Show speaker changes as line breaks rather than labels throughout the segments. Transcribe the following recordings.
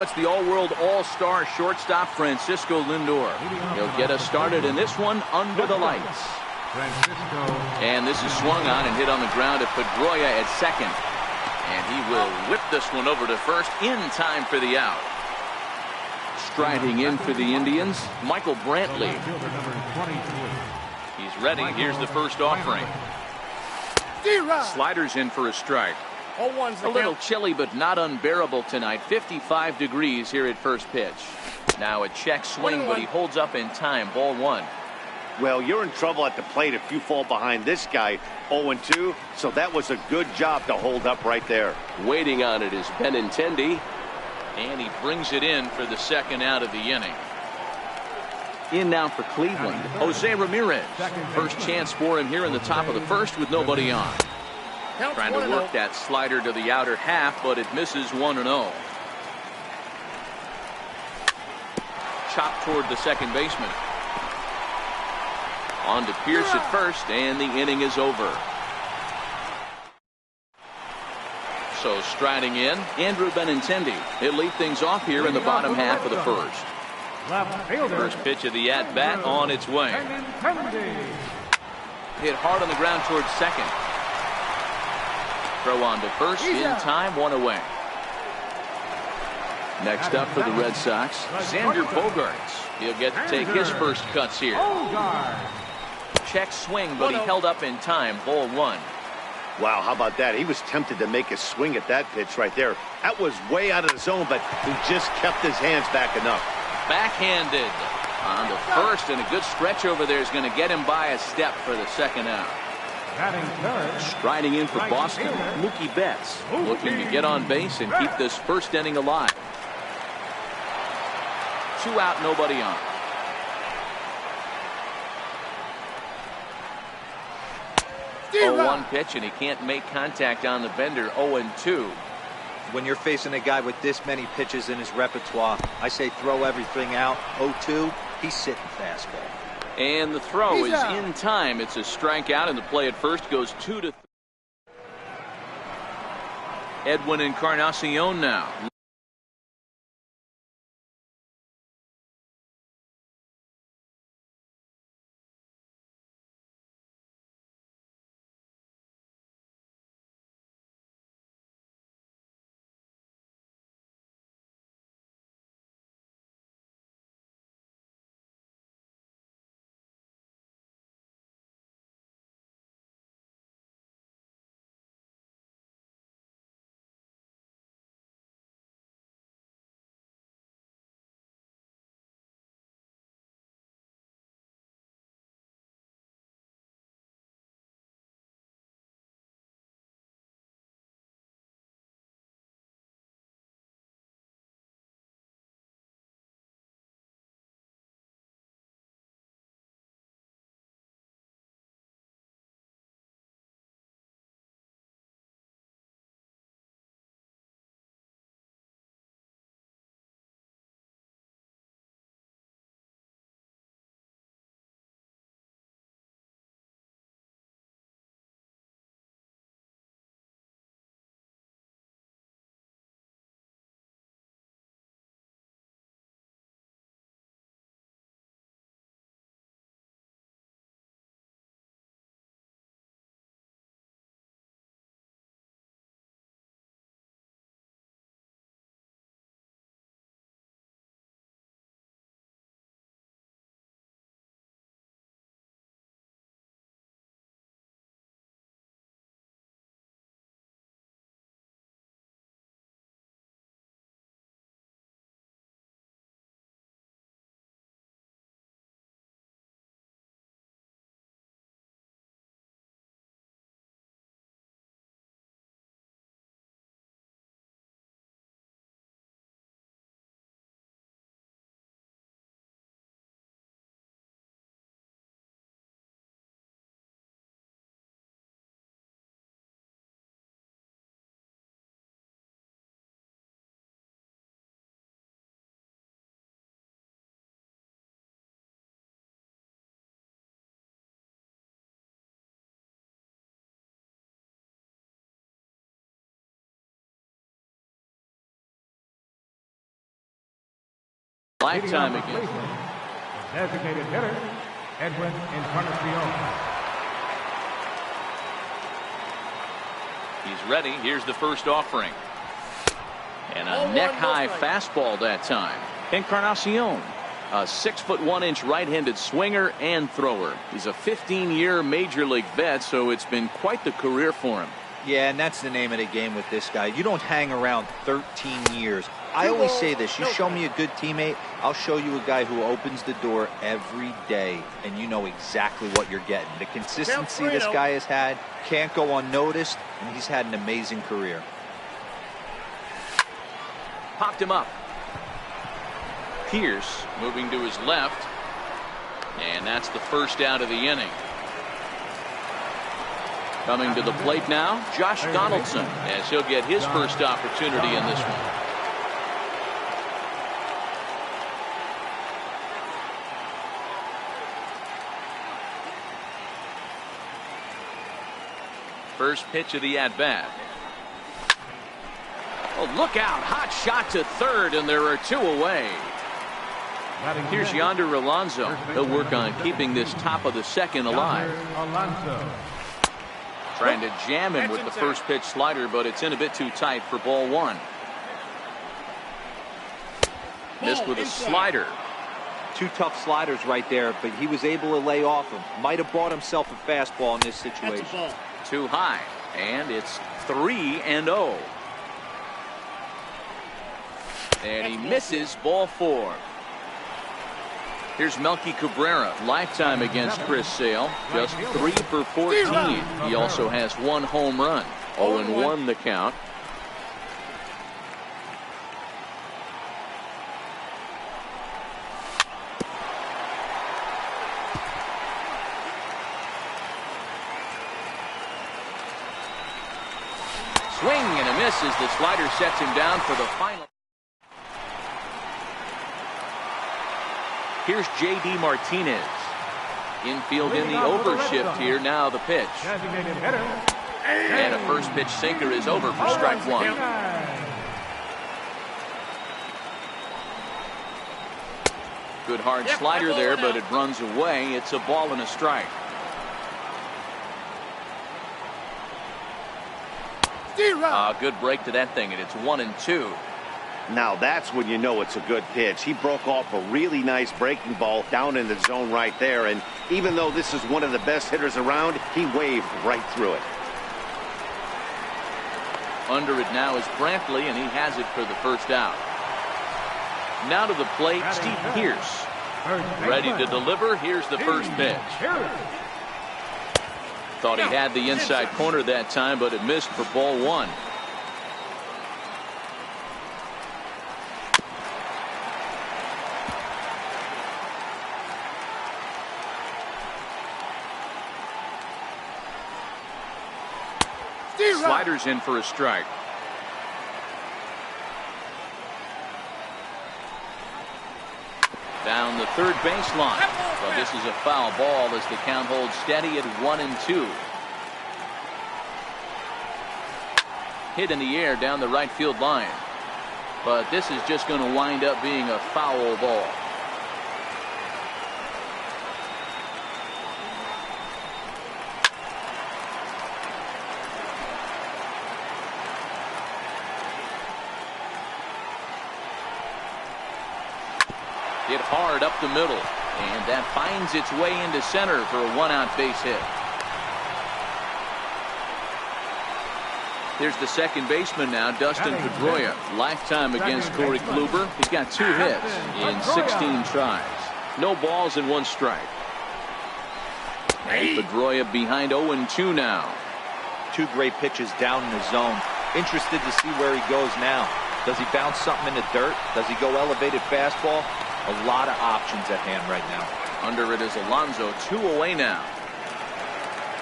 It's the all-world all-star shortstop Francisco Lindor. He'll get us started in this one under the lights. And this is swung on and hit on the ground at Pedroia at second. And he will whip this one over to first in time for the out. Striding in for the Indians, Michael Brantley. He's ready. Here's the first offering. Sliders in for a strike. A little chilly but not unbearable tonight. 55 degrees here at first pitch. Now a check swing, but he holds up in time. Ball one.
Well, you're in trouble at the plate if you fall behind this guy. 0-2, so that was a good job to hold up right there.
Waiting on it is Benintendi, and he brings it in for the second out of the inning. In now for Cleveland, Jose Ramirez. First chance for him here in the top of the first with nobody on. Trying to work that slider to the outer half, but it misses 1-0. Chopped toward the second baseman. On to Pierce at first, and the inning is over. So striding in, Andrew Benintendi. He'll lead things off here in the bottom half of the first. First pitch of the at-bat on its way. Hit hard on the ground towards second. Throw on to first, in time, one away. Next up for the Red Sox, Xander Bogaerts. He'll get to take his first cuts here. Check swing, but he held up in time. Ball one.
Wow, how about that? He was tempted to make a swing at that pitch right there. That was way out of the zone, but he just kept his hands back enough.
Backhanded on to first, and a good stretch over there is going to get him by a step for the second out. Striding in for Boston, Mookie Betts, looking to get on base and keep this first inning alive. 2 out, nobody on. Oh, 1 pitch, and he can't make contact on the bender. 0-2.
When you're facing a guy with this many pitches in his repertoire, I say throw everything out. 0-2, he's sitting fastball.
And the throw is in time. It's a strikeout, and the play at first goes 2-3. Edwin Encarnacion now. Lifetime again.
Designated hitter, Edwin Encarnacion.
He's ready. Here's the first offering. And a neck-high fastball that time. Encarnacion, a 6'1" right-handed swinger and thrower. He's a 15-year major league vet, so it's been quite the career for him.
Yeah, and that's the name of the game with this guy. You don't hang around 13 years. I always say this, you show me a good teammate, I'll show you a guy who opens the door every day, and you know exactly what you're getting. The consistency this guy has had can't go unnoticed, and he's had an amazing career.
Popped him up. Pierce moving to his left, and that's the first out of the inning. Coming to the plate now, Josh Donaldson, as he'll get his first opportunity in this one. First pitch of the at-bat. Oh, look out. Hot shot to third, and there are 2 away. Here's Yonder Alonso. He'll work on keeping this top of the second alive. Trying to jam him with the first pitch slider, but it's in a bit too tight for ball 1. Missed with a slider.
2 tough sliders right there, but he was able to lay off him. Might have bought himself a fastball in this situation.
Too high, and it's 3-0. And he misses ball 4. Here's Melky Cabrera, lifetime against Chris Sale, just 3 for 14. He also has 1 home run. 0-1 the count. Swing and a miss as the slider sets him down for the final. Here's J.D. Martinez. Infield in the overshift here. Now the pitch. And a first pitch sinker is over for strike 1. Good hard slider there, but it runs away. It's a ball and a strike. Good break to that thing, and it's 1-2.
Now that's when you know it's a good pitch. He broke off a really nice breaking ball down in the zone right there, and even though this is one of the best hitters around, he waved right through it.
Under it now is Brantley, and he has it for the first out. Now to the plate, Steve Pierce. Ready to deliver. Here's the first pitch. Thought he had the inside corner that time, but it missed for ball 1. Sliders in for a strike. Down the third baseline. Well, this is a foul ball as the count holds steady at 1-2. Hit in the air down the right field line. But this is just going to wind up being a foul ball. Hit hard up the middle, and that finds its way into center for a 1-out base hit. Here's the second baseman now, Dustin Pedroia, lifetime against Corey Kluber. He's got 2 hits in 16 tries. No balls and 1 strike. And Pedroia behind 0-2 now.
2 great pitches down in the zone. Interested to see where he goes now. Does he bounce something in the dirt? Does he go elevated fastball? A lot of options at hand right now.
Under it is Alonso, 2 away now.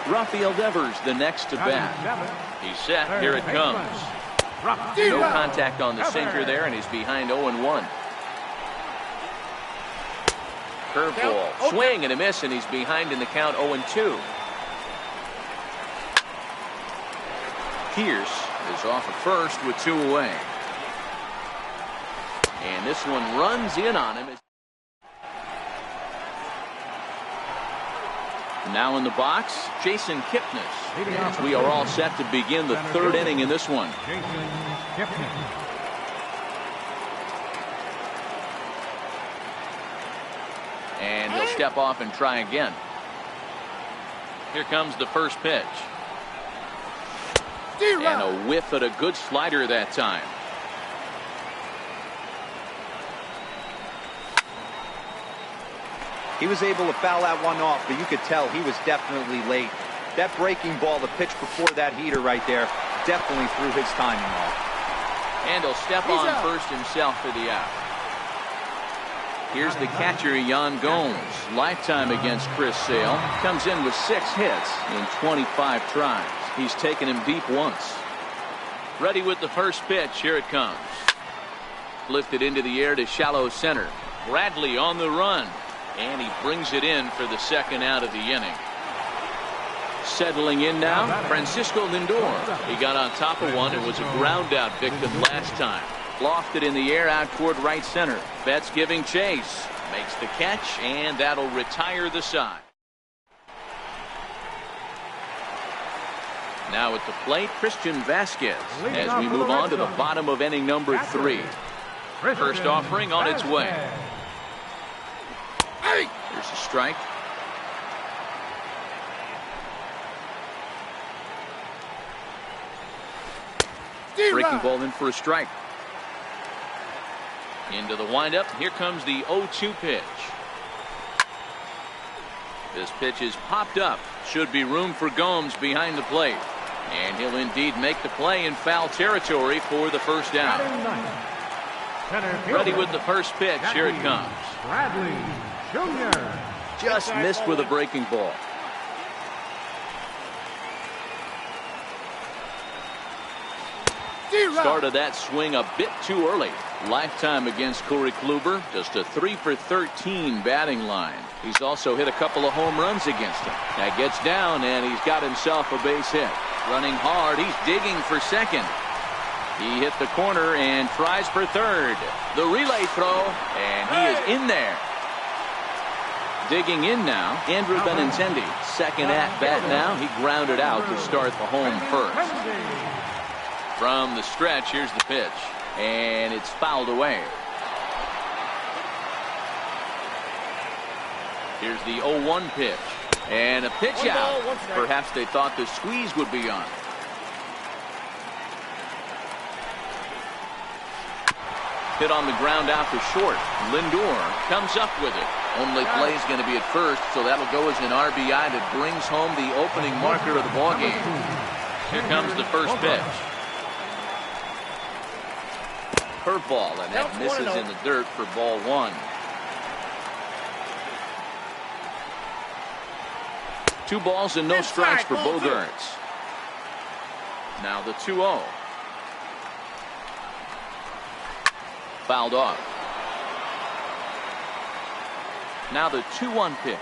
Rafael Devers, the next to bat. He's set. Here it comes. No contact on the sinker there, and he's behind 0-1. Curveball, swing and a miss, and he's behind in the count 0-2. Pierce is off at first with 2 away. And this one runs in on him. Now in the box, Jason Kipnis. As we are all set to begin the third inning in this one. And he'll step off and try again. Here comes the first pitch. And a whiff at a good slider that time.
He was able to foul that one off, but you could tell he was definitely late. That breaking ball, the pitch before that heater right there, definitely threw his timing off.
And he'll step on first himself for the out. Here's the catcher, Yan Gomes. Lifetime against Chris Sale. Comes in with 6 hits in 25 tries. He's taken him deep once. Ready with the first pitch. Here it comes. Lifted into the air to shallow center. Bradley on the run. And he brings it in for the second out of the inning. Settling in now, Francisco Lindor. He got on top of one and was a ground out victim last time. Lofted in the air out toward right center. Betts giving chase. Makes the catch, and that'll retire the side. Now at the plate, Christian Vasquez, as we move on to the bottom of inning number 3. First offering on its way. There's a strike. Breaking ball in for a strike. Into the windup. Here comes the 0-2 pitch. This pitch is popped up. Should be room for Gomes behind the plate. And he'll indeed make the play in foul territory for the first down. Ready with the first pitch. Here it comes.
Bradley Jr.
Just missed with a breaking ball. Started that swing a bit too early. Lifetime against Corey Kluber. Just a 3 for 13 batting line. He's also hit a couple of home runs against him. That gets down, and he's got himself a base hit. Running hard. He's digging for second. He hit the corner and tries for third. The relay throw, and he is in there. Digging in now, Andrew Benintendi. Second at bat now. He grounded out to start the home first. From the stretch, here's the pitch. And it's fouled away. Here's the 0-1 pitch. And a pitch out. Perhaps they thought the squeeze would be on. Hit on the ground out to short. Lindor comes up with it. Only play is going to be at first, so that'll go as an RBI that brings home the opening marker of the ballgame. Here comes the first pitch. Curveball, and that misses in the dirt for ball 1. 2 balls and no strikes for Bogaerts. Now the 2-0. Fouled off. Now the 2-1 pitch.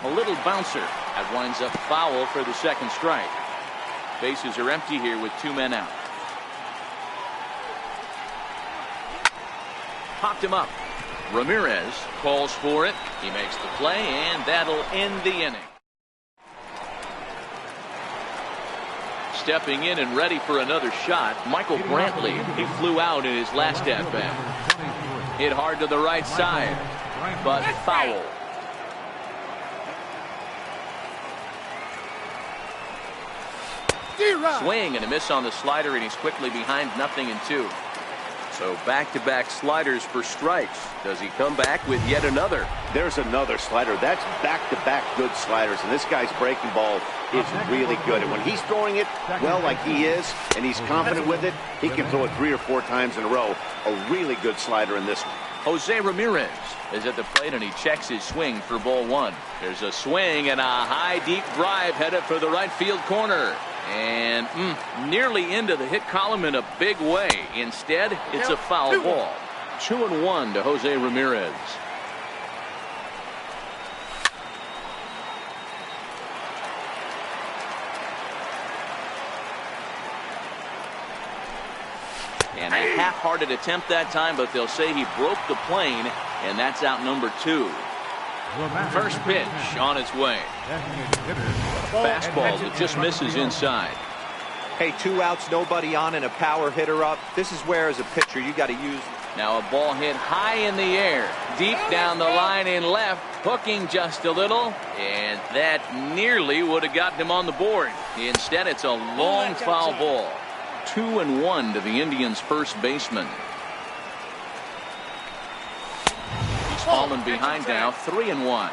A little bouncer. That winds up foul for the second strike. Bases are empty here with 2 men out. Popped him up. Ramirez calls for it. He makes the play, and that'll end the inning. Stepping in and ready for another shot, Michael Brantley. He flew out in his last at-bat. Hit hard to the right side, but foul. Swing and a miss on the slider, and he's quickly behind 0-2. So back-to-back sliders for strikes. Does he come back with yet another?
There's another slider. That's back-to-back good sliders, and this guy's breaking ball is really good. And when he's throwing it well like he is, and he's confident with it, he can throw it 3 or 4 times in a row. A really good slider in this one.
Jose Ramirez is at the plate, and he checks his swing for ball 1. There's a swing and a high, deep drive headed for the right field corner. And nearly into the hit column in a big way. Instead, it's a foul ball. 2-1 to Jose Ramirez. And half-hearted attempt that time, but they'll say he broke the plane, and that's out number 2. First pitch on its way. Fastball that just misses inside.
Hey, 2 outs, nobody on, and a power hitter up. This is where, as a pitcher, you got to use.
Now a ball hit high in the air, deep down the line in left, hooking just a little, and that nearly would have gotten him on the board. Instead, it's a long foul ball. 2-1 to the Indians' first baseman. He's fallen behind now, 3-1.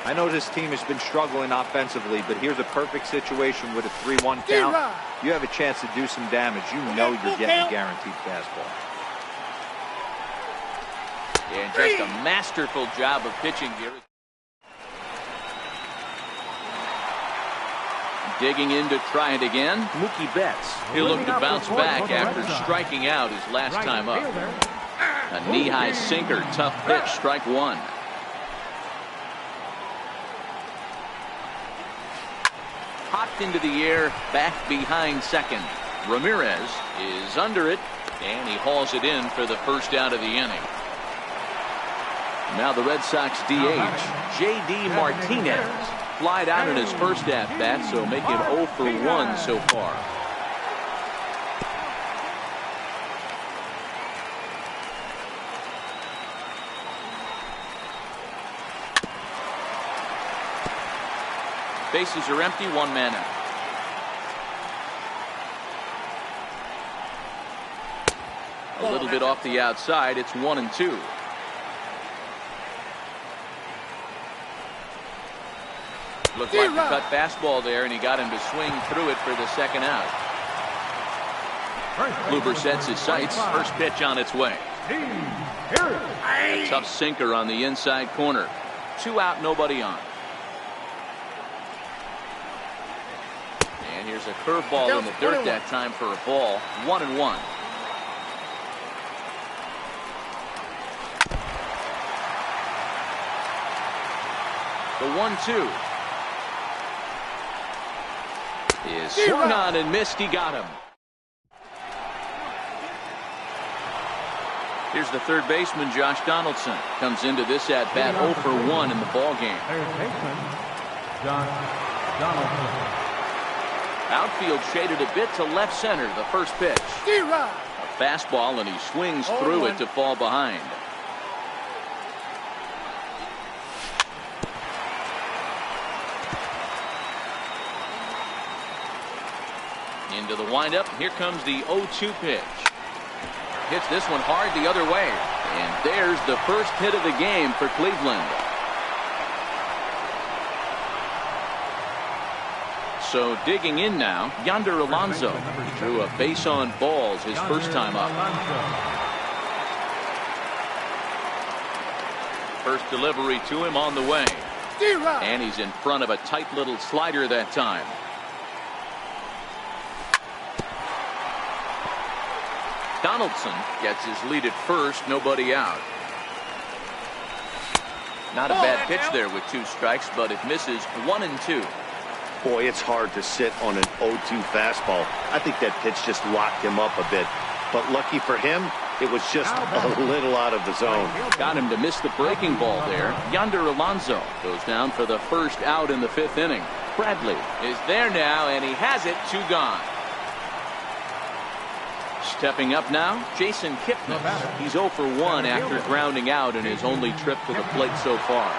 I know this team has been struggling offensively, but here's a perfect situation with a 3-1 count. You have a chance to do some damage. You know you're getting a guaranteed fastball.
And just a masterful job of pitching here. Digging in to try it again, Mookie Betts. He'll look to bounce back after striking out his last time up. A knee-high sinker, tough pitch, strike 1. Popped into the air, back behind second. Ramirez is under it, and he hauls it in for the first out of the inning. Now the Red Sox DH, J.D. Martinez, flied out in his first at-bat, so make him 0 for 1 so far. Bases are empty, 1 man out. A little bit off the outside, it's 1-2. Looked like the cut fastball there, and he got him to swing through it for the second out. Kluber sets his sights. First pitch on its way. A tough sinker on the inside corner. 2 out, nobody on. And here's a curveball in the dirt that time for a ball. 1-1. The 1-2. Is swung on and missed. He got him. Here's the third baseman, Josh Donaldson. Comes into this at bat 0 for 1 in the ball game.
Third baseman, Josh Donaldson.
Outfield shaded a bit to left center. The first pitch. A fastball, and he swings through it to fall behind. Into the windup. Here comes the 0-2 pitch. Hits this one hard the other way. And there's the first hit of the game for Cleveland. So digging in now, Yonder Alonso drew a base on balls his first time up. First delivery to him on the way. And he's in front of a tight little slider that time. Donaldson gets his lead at first, nobody out. Not a bad pitch there with 2 strikes, but it misses 1-2.
Boy, it's hard to sit on an 0-2 fastball. I think that pitch just locked him up a bit. But lucky for him, it was just a little out of the zone.
Got him to miss the breaking ball there. Yonder Alonso goes down for the first out in the 5th inning. Bradley is there now, and he has it. 2 gone. Stepping up now, Jason Kipnis. He's 0 for 1 after grounding out in his only trip to the plate so far.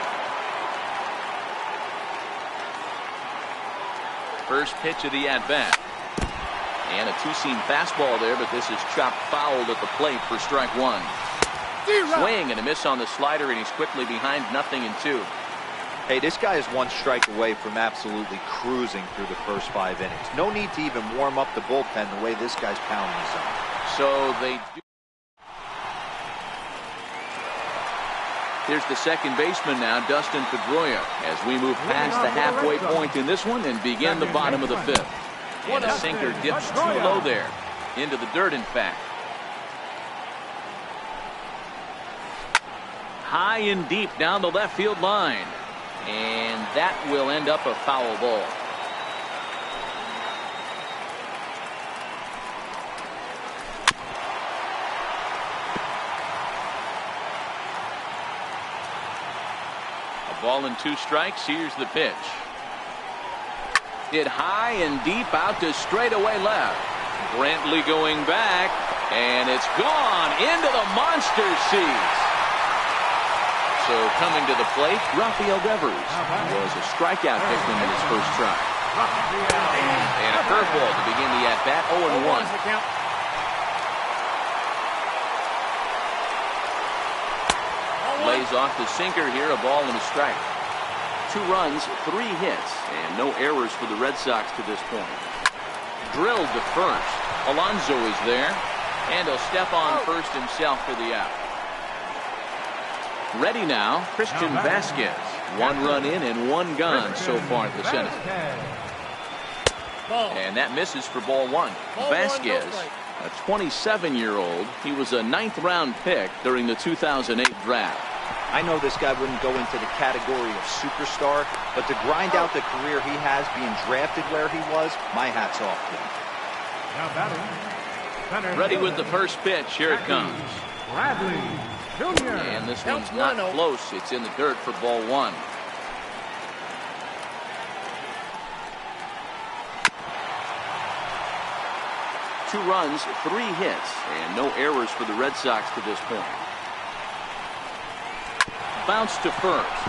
First pitch of the at-bat. And a 2-seam fastball there, but this is chopped foul at the plate for strike 1. Swing and a miss on the slider, and he's quickly behind 0-2.
Hey, this guy is 1 strike away from absolutely cruising through the first 5 innings. No need to even warm up the bullpen the way this guy's pounding his own.
So they do. Here's the second baseman now, Dustin Pedroia, as we move past the halfway point in this one and begin the bottom of the 5th. And a sinker dips too low there, into the dirt in fact. High and deep down the left field line. And that will end up a foul ball. Ball and 2 strikes. Here's the pitch. Hit high and deep out to straightaway left. Brantley going back, and it's gone into the monster seats. So coming to the plate, Rafael Devers was a strikeout victim in his first try. And a curveball to begin the at-bat, 0-1. Lays off the sinker here, a ball and a strike. 2 runs, 3 hits, and no errors for the Red Sox to this point. Drilled to first. Alonso is there, and he'll step on first himself for the out. Ready now, Christian Vasquez. 1 run in and 1 gone so far at the center. And that misses for ball 1. Vasquez, a 27-year-old. He was a 9th-round pick during the 2008 draft.
I know this guy wouldn't go into the category of superstar, but to grind out the career he has being drafted where he was, my hat's off to him.
Now batting.
Ready with the first pitch. Here it comes.
Bradley Jr.
And this one's not close. It's in the dirt for ball 1. Two runs, 3 hits, and no errors for the Red Sox to this point. Bounce to first.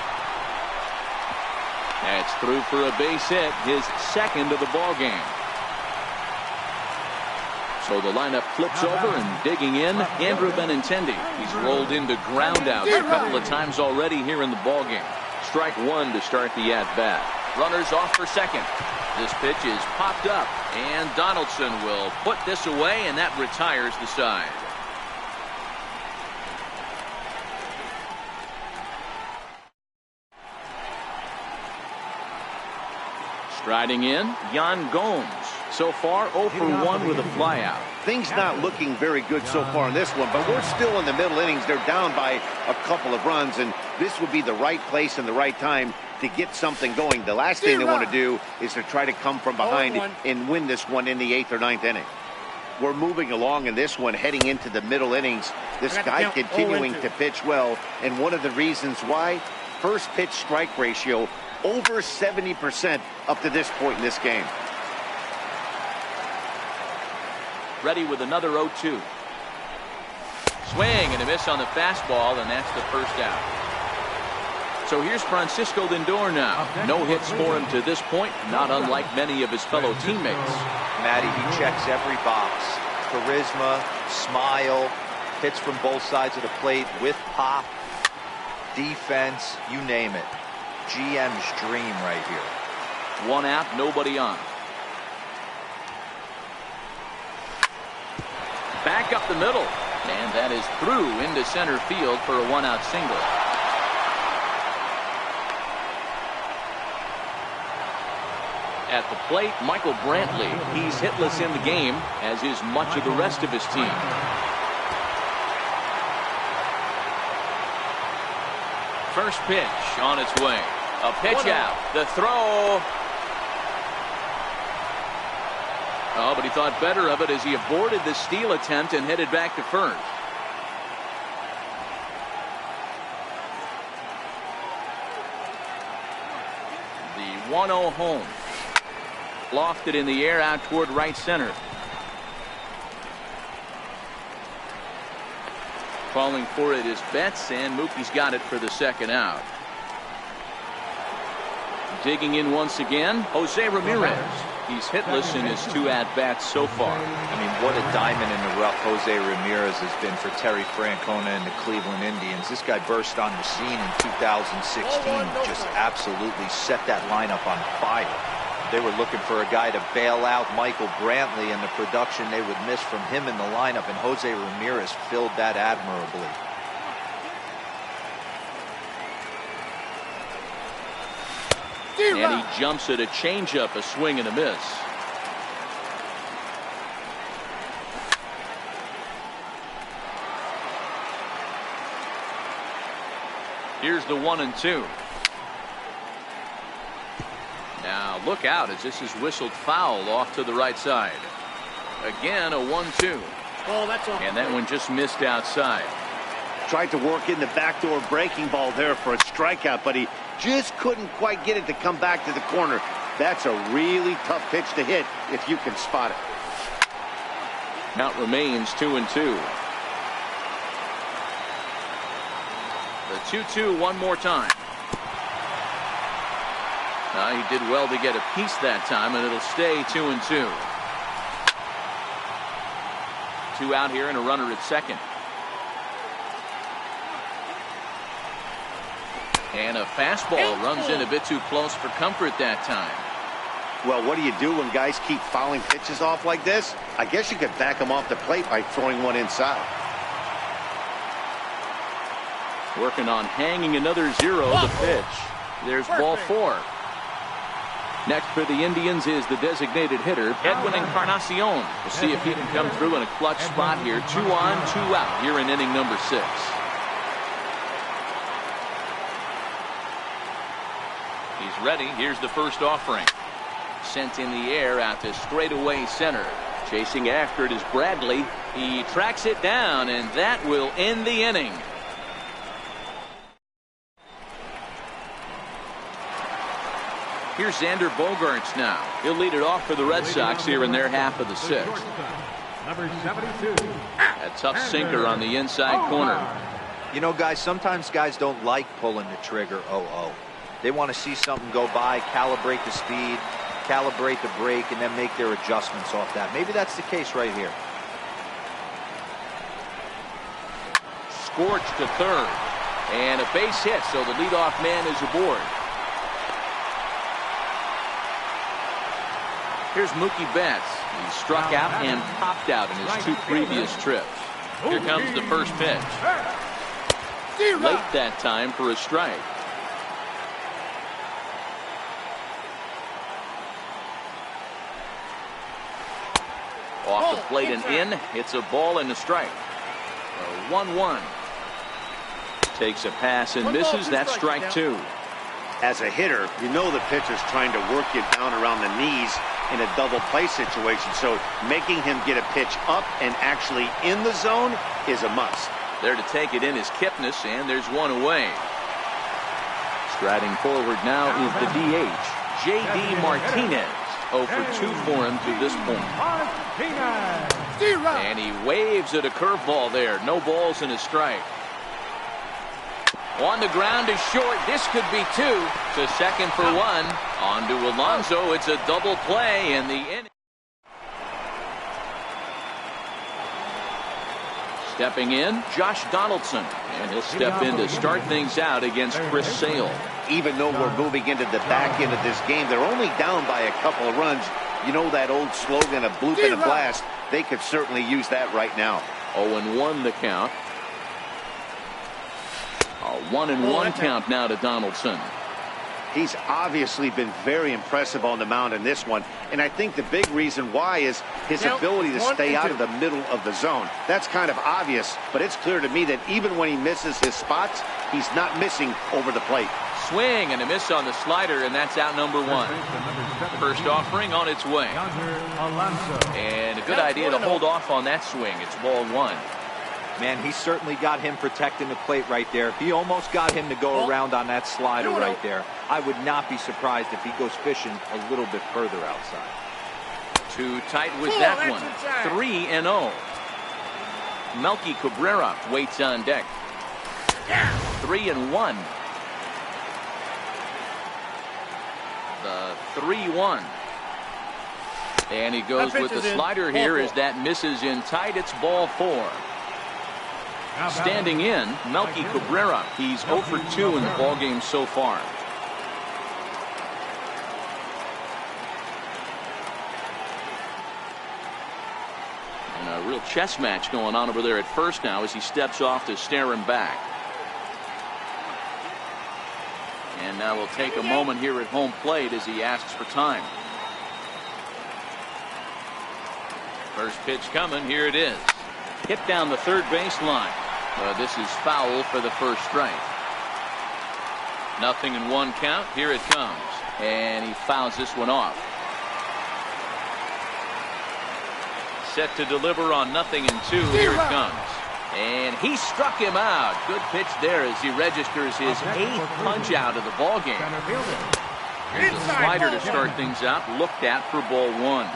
That's through for a base hit, his 2nd of the ball game. So the lineup flips over, and digging in, Andrew Benintendi. He's rolled into groundouts a couple of times already here in the ball game. Strike 1 to start the at-bat. Runners off for second. This pitch is popped up, and Donaldson will put this away, and that retires the side. Striding in, Yan Gomes. So far, 0 for 1 with a flyout.
Things not looking very good so far in this one, but we're still in the middle innings. They're down by a couple of runs, and this would be the right place and the right time to get something going. The last thing they want to do is to try to come from behind and win this one in the 8th or 9th inning. We're moving along in this one, heading into the middle innings. This guy continuing to pitch well, and one of the reasons why, first pitch strike ratio over 70% up to this point in this game.
Ready with another 0-2. Swing and a miss on the fastball, and that's the first out. So here's Francisco Lindor now. No hits for him to this point, not unlike many of his fellow teammates.
Matty, he checks every box. Charisma, smile, hits from both sides of the plate with pop, defense, you name it. GM's dream right here.
1 out, nobody on. Back up the middle, and that is through into center field for a 1-out single. At the plate, Michael Brantley. He's hitless in the game, as is much of the rest of his team. First pitch on its way. A pitch out. The throw. Oh, but he thought better of it as he aborted the steal attempt and headed back to first. The 1-0 home. Lofted in the air out toward right center. Calling for it is Betts, and Mookie's got it for the 2nd out. Digging in once again, Jose Ramirez. He's hitless in his 2 at-bats so far.
I mean, what a diamond in the rough Jose Ramirez has been for Terry Francona and the Cleveland Indians. This guy burst on the scene in 2016, just absolutely set that lineup on fire. They were looking for a guy to bail out Michael Brantley, and the production they would miss from him in the lineup, and Jose Ramirez filled that admirably.
And he jumps at a changeup, a swing and a miss. Here's the 1-2. Now look out as this is whistled foul off to the right side. Again, a 1-2.
Oh, that's
and that one just missed outside.
Tried to work in the backdoor breaking ball there for a strikeout, but he just couldn't quite get it to come back to the corner. That's a really tough pitch to hit if you can spot it.
Count remains 2-2. The 2-2 one more time. He did well to get a piece that time, and it'll stay 2-2. 2 out here and a runner at second. And a fastball runs in a bit too close for comfort that time.
Well, what do you do when guys keep fouling pitches off like this? I guess you could back them off the plate by throwing one inside.
Working on hanging another 0 the pitch. There's ball 4. Next for the Indians is the designated hitter, Edwin Encarnacion. We'll see if he can come through in a clutch spot here. 2 on, 2 out here in inning number 6. He's ready. Here's the first offering. Sent in the air out to straightaway center. Chasing after it is Bradley. He tracks it down, and that will end the inning. Here's Xander Bogaerts now. He'll lead it off for the Red Sox here in their half of the 6th.
Number 72.
A tough sinker on the inside corner.
You know, guys, sometimes guys don't like pulling the trigger 0-0. They want to see something go by, calibrate the speed, calibrate the brake, and then make their adjustments off that. Maybe that's the case right here.
Scorched to third. And a base hit, so the leadoff man is aboard. Here's Mookie Betts. He struck out and popped out in his 2 previous trips. Here comes the first pitch. Late that time for a strike. Off the plate and in. It's a ball and a strike. 1-1. Takes a pass and misses. That's strike 2.
As a hitter, you know the pitcher's trying to work you down around the knees in a double play situation, so making him get a pitch up and actually in the zone is a must.
There to take it in is Kipnis, and there's one away. Striding forward now is the DH, J.D. Martinez. 0 for 2 for him to this point. And he waves at a curveball there. No balls and a strike. On the ground is short. This could be 2. To second for 1. On to Alonso. It's a double play in the inning. Stepping in, Josh Donaldson. And he'll step in to start things out against Chris Sale.
Even though we're moving into the back end of this game, they're only down by a couple of runs. You know that old slogan, a bloop and a blast. They could certainly use that right now.
0-1 the count. A 1-1 count now to Donaldson.
He's obviously been very impressive on the mound in this one, and I think the big reason why is his ability to stay out of the middle of the zone. That's kind of obvious, but it's clear to me that even when he misses his spots, he's not missing over the plate.
Swing and a miss on the slider, and that's out number 1. First offering on its way. And a good idea to hold off on that swing. It's ball 1.
Man, he certainly got him protecting the plate right there. He almost got him to go around on that slider right there. I would not be surprised if he goes fishing a little bit further outside.
Too tight with that one. 3-0. Melky Cabrera waits on deck. 3-1. The 3-1. And he goes with the slider here as that misses in tight. It's ball 4. Standing in, Melky Cabrera. He's 0 for 2 in the ballgame so far. And a real chess match going on over there at first now as he steps off to stare him back. And now we'll take a moment here at home plate as he asks for time. First pitch coming. Here it is. Hit down the third baseline. This is foul for the first strike. 0-1 count. Here it comes. And he fouls this one off. Set to deliver on 0-2. Here it comes. And he struck him out. Good pitch there as he registers his 8th punch out of the ball game. Here's a slider to start things out. Looked at for ball 1.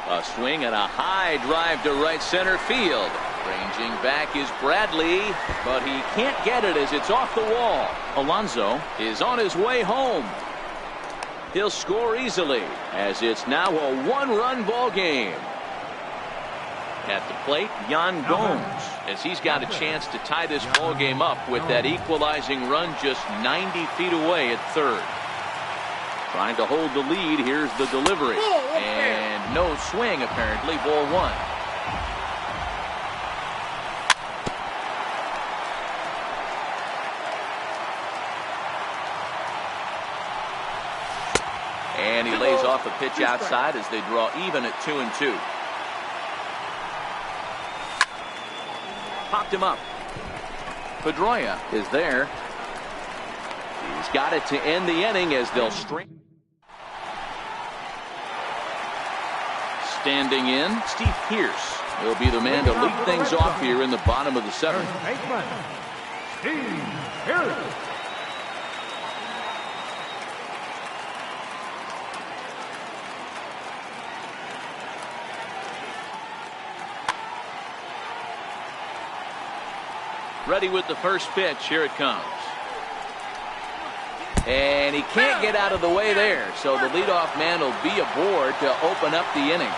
A swing and a high drive to right center field. Ranging back is Bradley, but he can't get it as it's off the wall. Alonso is on his way home. He'll score easily as it's now a 1-run ball game. At the plate, Yan Gomes, as he's got a chance to tie this ball game up with that equalizing run just 90 feet away at third. Trying to hold the lead. Here's the delivery. And no swing, apparently. Ball 1. And he lays off a pitch outside as they draw even at 2-2. Popped him up. Pedroia is there. He's got it to end the inning as they'll string. Standing in, Steve Pearce will be the man to lead things off here in the bottom of the 7th.
Steve Pearce.
Ready with the first pitch. Here it comes. And he can't get out of the way there. So the leadoff man will be aboard to open up the inning.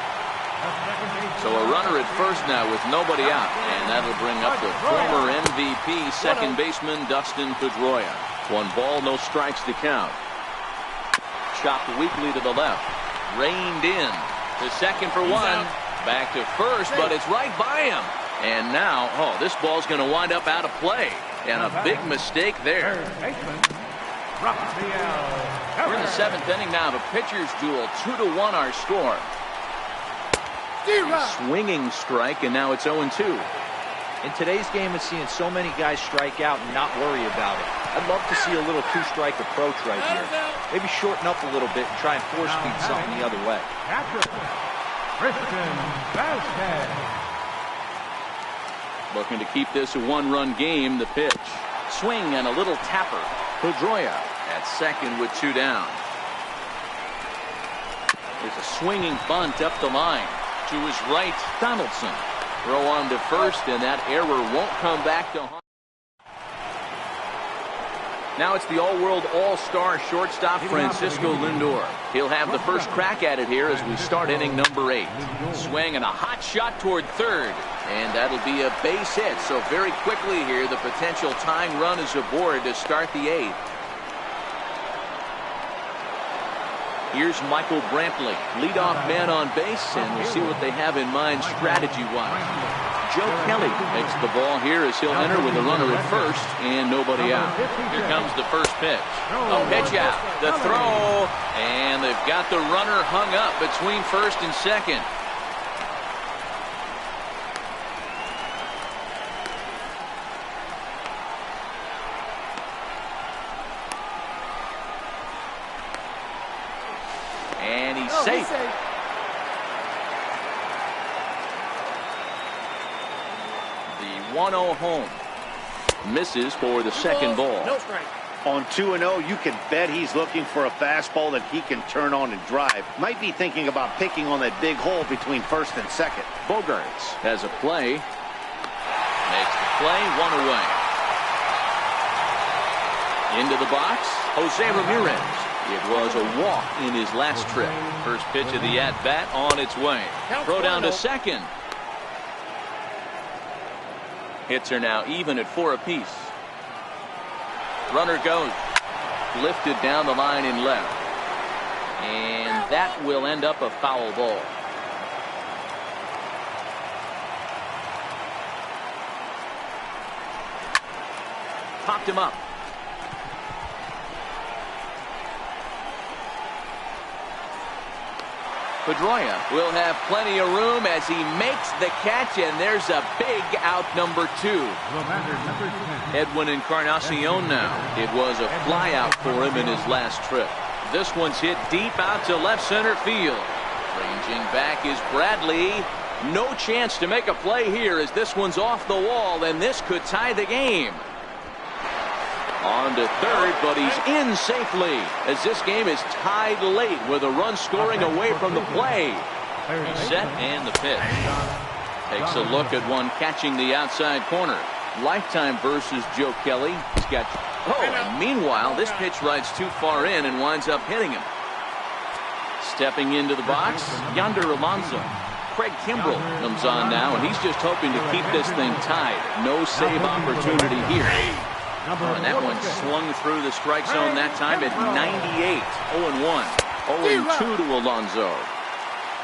So a runner at first now with nobody out. And that'll bring up the former MVP second baseman Dustin Pedroia. 1 ball, no strikes to count. Chopped weakly to the left. Reined in. To second for 1. Back to first, but it's right by him. And now, this ball's going to wind up out of play. And a big mistake there. We're in the 7th inning now. The pitcher's duel. 2-1 our score. Swinging strike, and now it's 0-2.
In today's game, it's seeing so many guys strike out and not worry about it. I'd love to see a little 2-strike approach right here. Maybe shorten up a little bit and try and force feed something the other way.
Looking to keep this a 1-run game. The pitch. Swing and a little tapper. Pedroia at second with 2 down. There's a swinging bunt up the line. To his right, Donaldson. Throw on to first, and that error won't come back to haunt. Now it's the all-world all-star shortstop Francisco Lindor. He'll have the first crack at it here as we start inning number 8. Swing and a hot shot toward third. And that'll be a base hit. So very quickly here, the potential tying run is aboard to start the 8th. Here's Michael Brantley, leadoff man on base, and we'll see what they have in mind strategy-wise. Joe Kelly makes the ball here as he'll enter with a runner at first and nobody out. Here comes the first pitch. A pitch out, the throw, and they've got the runner hung up between first and second. And he's safe. The 1-0 home. Misses for the second ball.
No strike.
On 2-0, you can bet he's looking for a fastball that he can turn on and drive. Might be thinking about picking on that big hole between first and second.
Bogarts has a play. Makes the play, 1 away. Into the box, Jose Ramirez. It was a walk in his last trip. First pitch of the at-bat on its way. Throw down to second. Hits are now even at 4 apiece. Runner goes. Lifted down the line in left. And that will end up a foul ball. Popped him up. Pedroia will have plenty of room as he makes the catch, and there's a big out number 2. Edwin Encarnacion now. It was a fly out for him in his last trip. This one's hit deep out to left center field. Ranging back is Bradley, No chance to make a play here as this one's off the wall, and this could tie the game. On to third, but he's in safely as this game is tied late with a run scoring away from the play. He's set and the pitch. Takes a look at one catching the outside corner. Lifetime versus Joe Kelly. He's got... Oh, and meanwhile, this pitch rides too far in and winds up hitting him. Stepping into the box, Yonder Alonso. Craig Kimbrell comes on now, and he's just hoping to keep this thing tied. No save opportunity here. And that one slung through the strike zone that time at 98. 0-1. 0-2 to Alonso.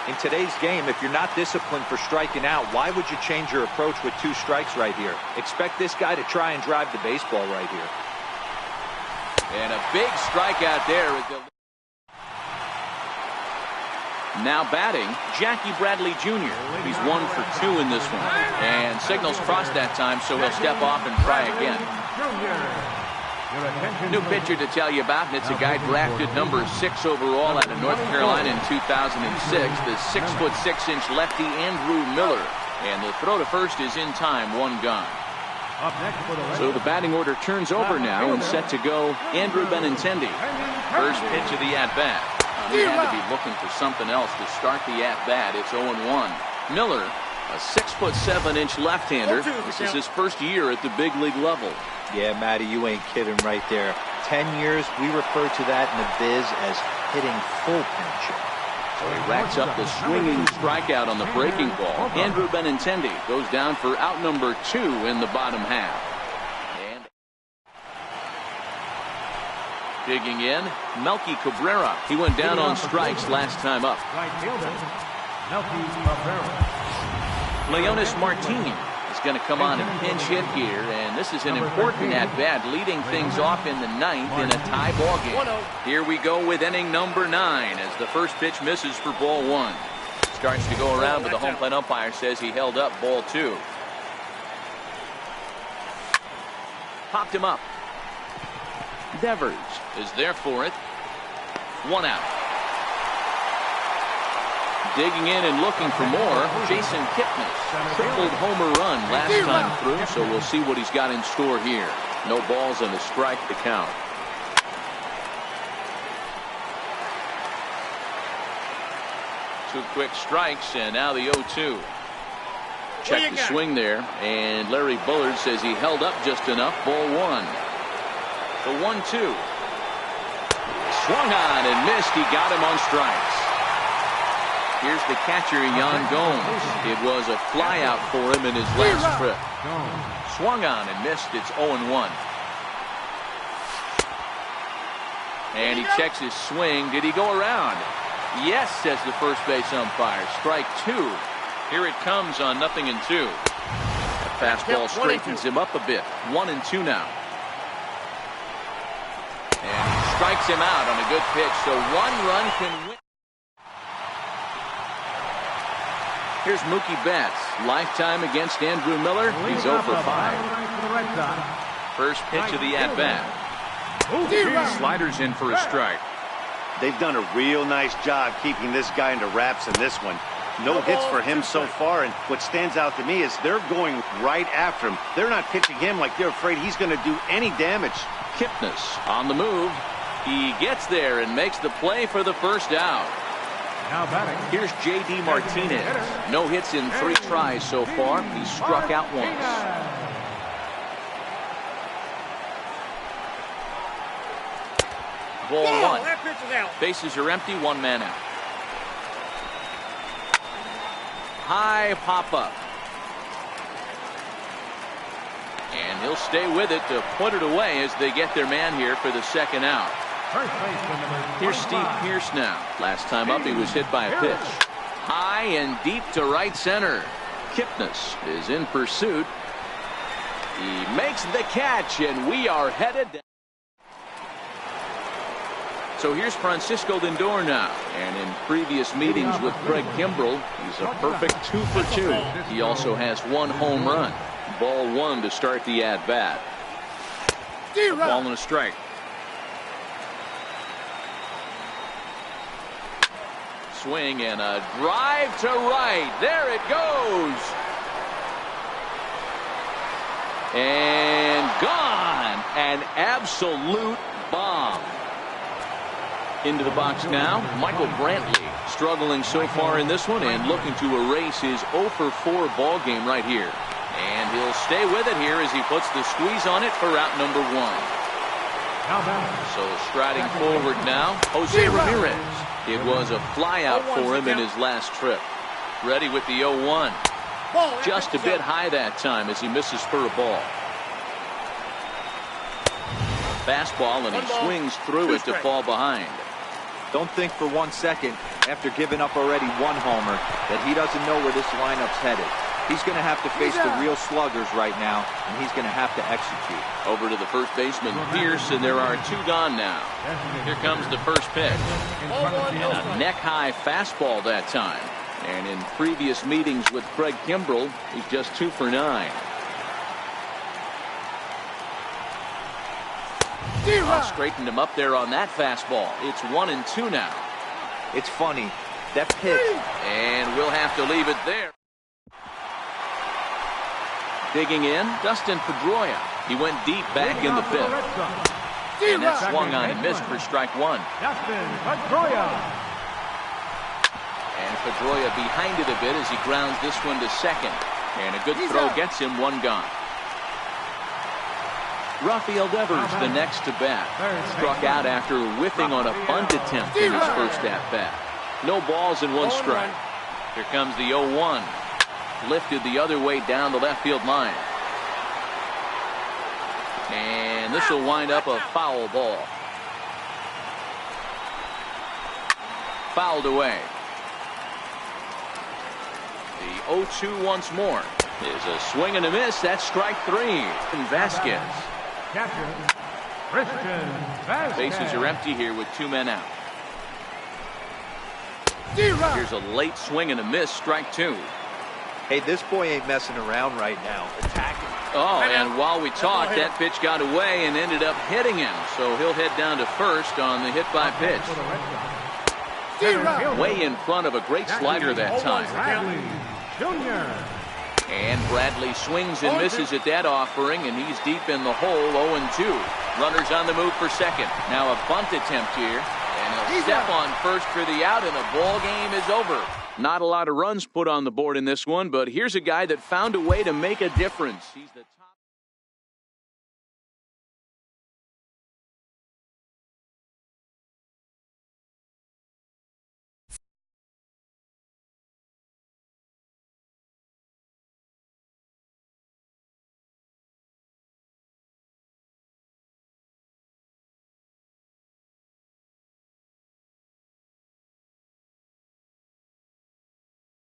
In today's game, if you're not disciplined for striking out, why would you change your approach with 2 strikes right here? Expect this guy to try and drive the baseball right here.
And a big strikeout there. Now batting, Jackie Bradley Jr. He's 1 for 2 in this one. And signals crossed that time, so he'll step off and try again. New pitcher to tell you about, and it's a guy drafted number 6 overall out of North Carolina in 2006, the 6'6" lefty Andrew Miller. And the throw to first is in time, 1 gone. So the batting order turns over now and set to go Andrew Benintendi. First pitch of the at-bat. He had to be looking for something else to start the at-bat. It's 0-1. Miller, a 6'7" left-hander. This is his first year at the big league level.
Yeah, Matty, you ain't kidding right there. 10 years, we refer to that in the biz as hitting full pinch.
So he racks up the swinging strikeout on the breaking ball. Andrew Benintendi goes down for out number 2 in the bottom half. And digging in, Melky Cabrera. He went down on strikes last time up. Leonis Martini is going to come on and pinch hit here, and this is an important at-bat, leading things off in the 9th in a tie ball game. Here we go with inning number 9 as the first pitch misses for ball 1. Starts to go around, but the home plate umpire says he held up ball 2. Popped him up. Devers is there for it. 1 out. Digging in and looking for more, Jason Kipnis. Tripled homer run last time through, so we'll see what he's got in store here. No balls and a strike to count. Two quick strikes, and now the 0-2. Check the swing there, and Larry Bullard says he held up just enough. Ball 1. The 1-2. Swung on and missed. He got him on strikes. Here's the catcher, Yan Gomes. It was a flyout for him in his last trip. Swung on and missed. It's 0-1. And he checks his swing. Did he go around? Yes, says the first base umpire. Strike 2. Here it comes on 0-2. That fastball straightens him up a bit. 1-2 now. And he strikes him out on a good pitch, so 1 run can win. Here's Mookie Betts. Lifetime against Andrew Miller. He's 0 for 5. First pitch of the at-bat. Sliders in for a strike.
They've done a real nice job keeping this guy into wraps in this one. No hits for him so far, and what stands out to me is they're going right after him. They're not pitching him like they're afraid he's going to do any damage.
Kipnis on the move. He gets there and makes the play for the first out. Here's J.D. Martinez. No hits in 3 tries so far. He struck out once. Ball 1. Bases are empty. 1 man out. High pop-up. And he'll stay with it to put it away as they get their man here for the second out. Here's Steve Pearce now. Last time up, he was hit by a pitch. High and deep to right center. Kipnis is in pursuit. He makes the catch, and we are headed down. So here's Francisco Lindor now. And in previous meetings with Craig Kimbrell, he's a perfect 2 for 2. He also has 1 home run. Ball 1 to start the at-bat. A ball and a strike. swing and a drive to right. There it goes. And gone. An absolute bomb. Into the box now, Michael Brantley, struggling so far in this one and looking to erase his 0 for 4 ball game right here. And he'll stay with it here as he puts the squeeze on it for out number 1. So striding forward now, Jose Ramirez. It was a flyout for him in his last trip. Ready with the 0-1. Just a bit high that time as he misses for a ball. Fastball, and he swings through it to fall behind.
Don't think for 1 second, after giving up already 1 homer, that he doesn't know where this lineup's headed. He's going to have to face the real sluggers right now, and he's going to have to execute.
Over to the first baseman, Pierce, and there are 2 gone now. Here comes the first pitch. And a neck-high fastball that time. And in previous meetings with Craig Kimbrell, he's just 2 for 9. Straightened him up there on that fastball. It's 1-2 now.
It's funny, that pitch.
And we'll have to leave it there. Digging in, Dustin Pedroia. He went deep back in the 5th. And that swung on and missed for strike 1.
Dustin Pedroia.
And Pedroia behind it a bit as he grounds this one to second. And a good throw gets him 1 gone. Rafael Devers, the next to bat, struck out after whiffing on a bunt attempt in his first at-bat. No balls and 1 strike. Here comes the 0-1. Lifted the other way down the left field line. And this will wind up a foul ball. Fouled away. The 0-2 once more. Is a swing and a miss. That's strike 3. And Vasquez. Bases are empty here with 2 men out. Here's a late swing and a miss, strike 2.
Hey, this boy ain't messing around right now. Attacking.
Oh, and while we talked, that pitch got away and ended up hitting him. So he'll head down to first on the hit by pitch. Way in front of a great slider that time. And Bradley swings and misses at that offering, and he's deep in the hole, 0-2. Runners on the move for second. Now a bunt attempt here, and he'll step on first for the out, and the ball game is over. Not a lot of runs put on the board in this one, but here's a guy that found a way to make a difference. He's the top